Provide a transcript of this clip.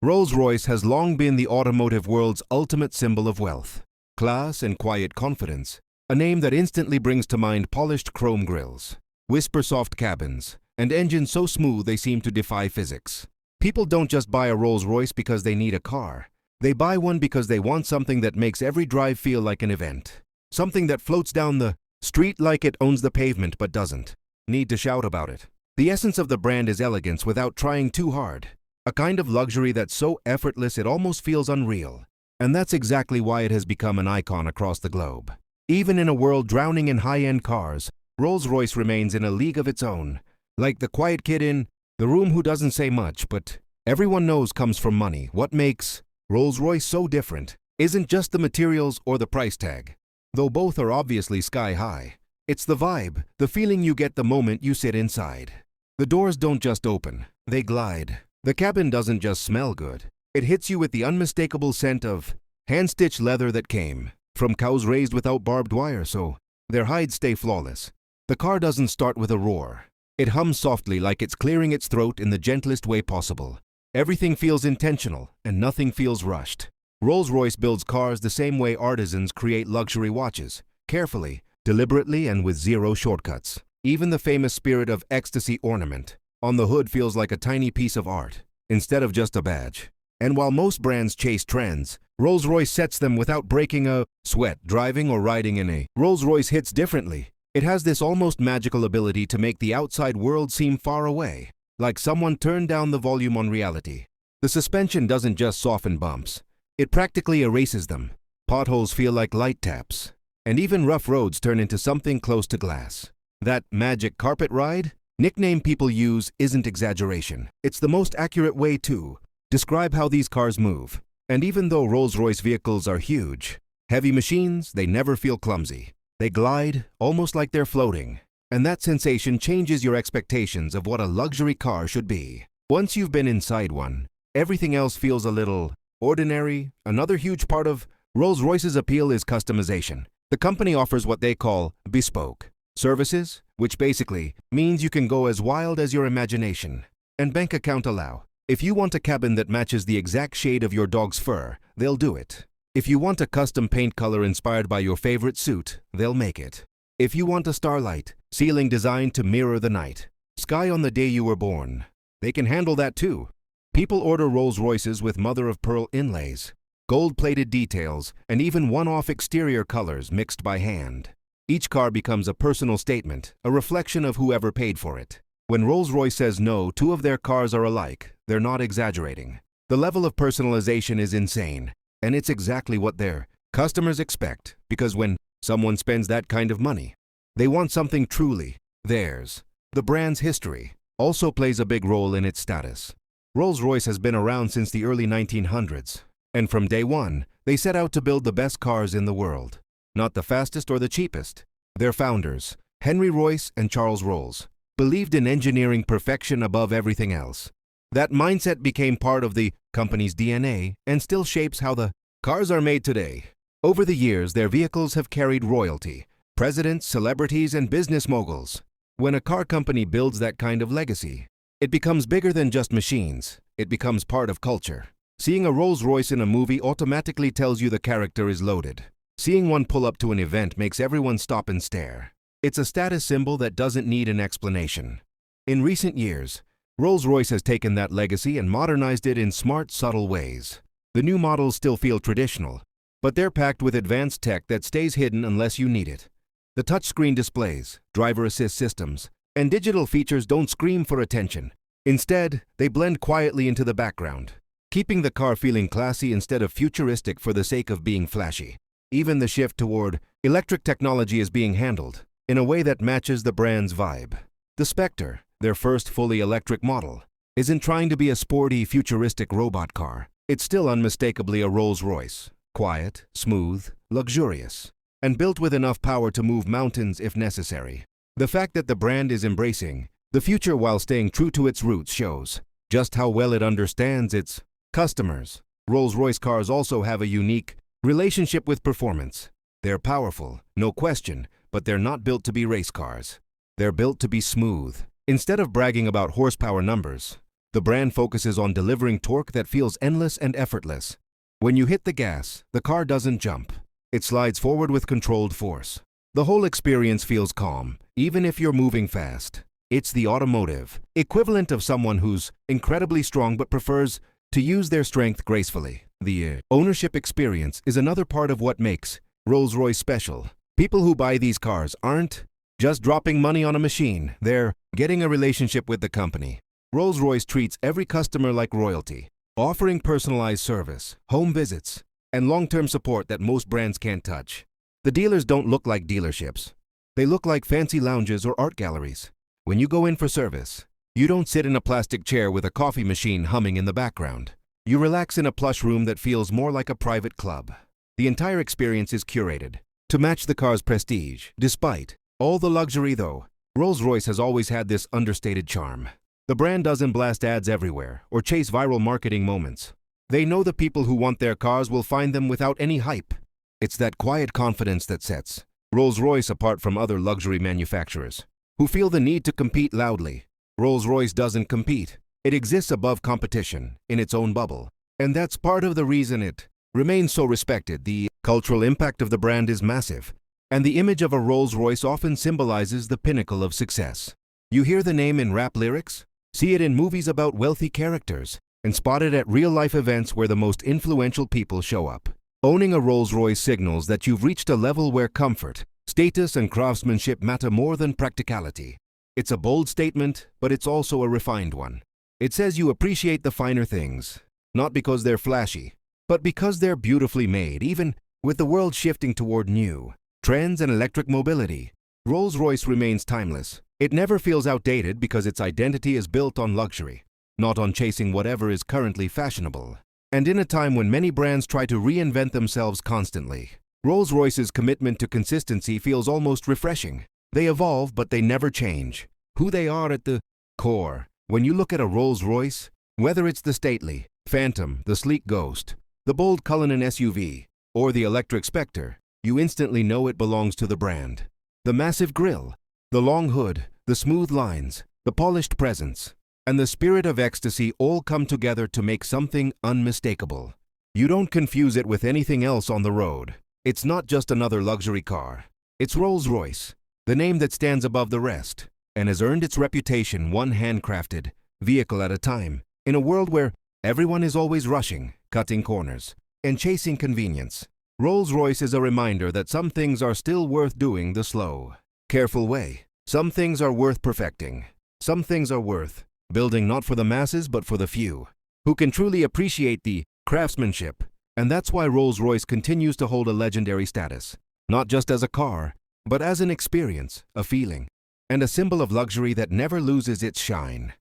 Rolls-Royce has long been the automotive world's ultimate symbol of wealth, class, and quiet confidence, a name that instantly brings to mind polished chrome grilles, whisper-soft cabins, and engines so smooth they seem to defy physics. People don't just buy a Rolls-Royce because they need a car. They buy one because they want something that makes every drive feel like an event. Something that floats down the street like it owns the pavement but doesn't need to shout about it. The essence of the brand is elegance without trying too hard. A kind of luxury that's so effortless it almost feels unreal. And that's exactly why it has become an icon across the globe. Even in a world drowning in high-end cars, Rolls-Royce remains in a league of its own. Like the quiet kid in the room who doesn't say much, but everyone knows comes from money. What makes Rolls-Royce so different isn't just the materials or the price tag, though both are obviously sky-high. It's the vibe, the feeling you get the moment you sit inside. The doors don't just open, they glide. The cabin doesn't just smell good. It hits you with the unmistakable scent of hand-stitched leather that came from cows raised without barbed wire, so their hides stay flawless. The car doesn't start with a roar. It hums softly like it's clearing its throat in the gentlest way possible. Everything feels intentional and nothing feels rushed. Rolls-Royce builds cars the same way artisans create luxury watches, carefully, deliberately, and with zero shortcuts. Even the famous Spirit of Ecstasy ornament on the hood feels like a tiny piece of art, instead of just a badge. And while most brands chase trends, Rolls-Royce sets them without breaking a sweat driving or riding in a Rolls-Royce hits differently. It has this almost magical ability to make the outside world seem far away, like someone turned down the volume on reality. The suspension doesn't just soften bumps, it practically erases them. Potholes feel like light taps, and even rough roads turn into something close to glass. That magic carpet ride nickname people use isn't exaggeration. It's the most accurate way to describe how these cars move. And even though Rolls-Royce vehicles are huge, heavy machines, they never feel clumsy. They glide, almost like they're floating. And that sensation changes your expectations of what a luxury car should be. Once you've been inside one, everything else feels a little ordinary. Another huge part of Rolls-Royce's appeal is customization. The company offers what they call bespoke services, which basically means you can go as wild as your imagination and bank account allow. If you want a cabin that matches the exact shade of your dog's fur, they'll do it. If you want a custom paint color inspired by your favorite suit, they'll make it. If you want a starlight ceiling designed to mirror the night sky on the day you were born, they can handle that too. People order Rolls-Royces with mother-of-pearl inlays, gold-plated details, and even one-off exterior colors mixed by hand. Each car becomes a personal statement, a reflection of whoever paid for it. When Rolls-Royce says no, two of their cars are alike, they're not exaggerating. The level of personalization is insane, and it's exactly what their customers expect, because when someone spends that kind of money, they want something truly theirs. The brand's history also plays a big role in its status. Rolls-Royce has been around since the early 1900s, and from day one, they set out to build the best cars in the world. Not the fastest or the cheapest. Their founders, Henry Royce and Charles Rolls, believed in engineering perfection above everything else. That mindset became part of the company's DNA and still shapes how the cars are made today. Over the years, their vehicles have carried royalty, presidents, celebrities, and business moguls. When a car company builds that kind of legacy, it becomes bigger than just machines. It becomes part of culture. Seeing a Rolls-Royce in a movie automatically tells you the character is loaded. Seeing one pull up to an event makes everyone stop and stare. It's a status symbol that doesn't need an explanation. In recent years, Rolls-Royce has taken that legacy and modernized it in smart, subtle ways. The new models still feel traditional, but they're packed with advanced tech that stays hidden unless you need it. The touchscreen displays, driver assist systems, and digital features don't scream for attention. Instead, they blend quietly into the background, keeping the car feeling classy instead of futuristic for the sake of being flashy. Even the shift toward electric technology is being handled in a way that matches the brand's vibe. The Spectre, their first fully electric model, isn't trying to be a sporty, futuristic robot car. It's still unmistakably a Rolls-Royce, quiet, smooth, luxurious, and built with enough power to move mountains if necessary. The fact that the brand is embracing the future while staying true to its roots shows just how well it understands its customers. Rolls-Royce cars also have a unique relationship with performance. They're powerful, no question, but they're not built to be race cars. They're built to be smooth. Instead of bragging about horsepower numbers, The brand focuses on delivering torque that feels endless and effortless. When you hit the gas, the car doesn't jump. It slides forward with controlled force. The whole experience feels calm, even if you're moving fast. It's the automotive equivalent of someone who's incredibly strong but prefers to use their strength gracefully. The ownership experience is another part of what makes Rolls-Royce special. People who buy these cars aren't just dropping money on a machine, they're getting a relationship with the company. Rolls-Royce treats every customer like royalty, offering personalized service, home visits, and long-term support that most brands can't touch. The dealers don't look like dealerships. They look like fancy lounges or art galleries. When you go in for service, you don't sit in a plastic chair with a coffee machine humming in the background. You relax in a plush room that feels more like a private club. The entire experience is curated to match the car's prestige. Despite all the luxury, though, Rolls-Royce has always had this understated charm. The brand doesn't blast ads everywhere or chase viral marketing moments. They know the people who want their cars will find them without any hype. It's that quiet confidence that sets Rolls-Royce apart from other luxury manufacturers who feel the need to compete loudly. Rolls-Royce doesn't compete. It exists above competition, in its own bubble. And that's part of the reason it remains so respected. The cultural impact of the brand is massive, and the image of a Rolls-Royce often symbolizes the pinnacle of success. You hear the name in rap lyrics, see it in movies about wealthy characters, and spot it at real-life events where the most influential people show up. Owning a Rolls-Royce signals that you've reached a level where comfort, status, and craftsmanship matter more than practicality. It's a bold statement, but it's also a refined one. It says you appreciate the finer things, not because they're flashy, but because they're beautifully made. Even with the world shifting toward new trends and electric mobility, Rolls-Royce remains timeless. It never feels outdated because its identity is built on luxury, not on chasing whatever is currently fashionable. And in a time when many brands try to reinvent themselves constantly, Rolls-Royce's commitment to consistency feels almost refreshing. They evolve, but they never change who they are at the core. When you look at a Rolls-Royce, whether it's the stately Phantom, the sleek Ghost, the bold Cullinan SUV, or the electric Spectre, you instantly know it belongs to the brand. The massive grille, the long hood, the smooth lines, the polished presence, and the spirit of ecstasy all come together to make something unmistakable. You don't confuse it with anything else on the road. It's not just another luxury car. It's Rolls-Royce, the name that stands above the rest, and has earned its reputation one handcrafted vehicle at a time. In a world where everyone is always rushing, cutting corners, and chasing convenience, Rolls-Royce is a reminder that some things are still worth doing the slow, careful way. Some things are worth perfecting. Some things are worth building not for the masses but for the few, who can truly appreciate the craftsmanship. And that's why Rolls-Royce continues to hold a legendary status, not just as a car, but as an experience, a feeling, and a symbol of luxury that never loses its shine.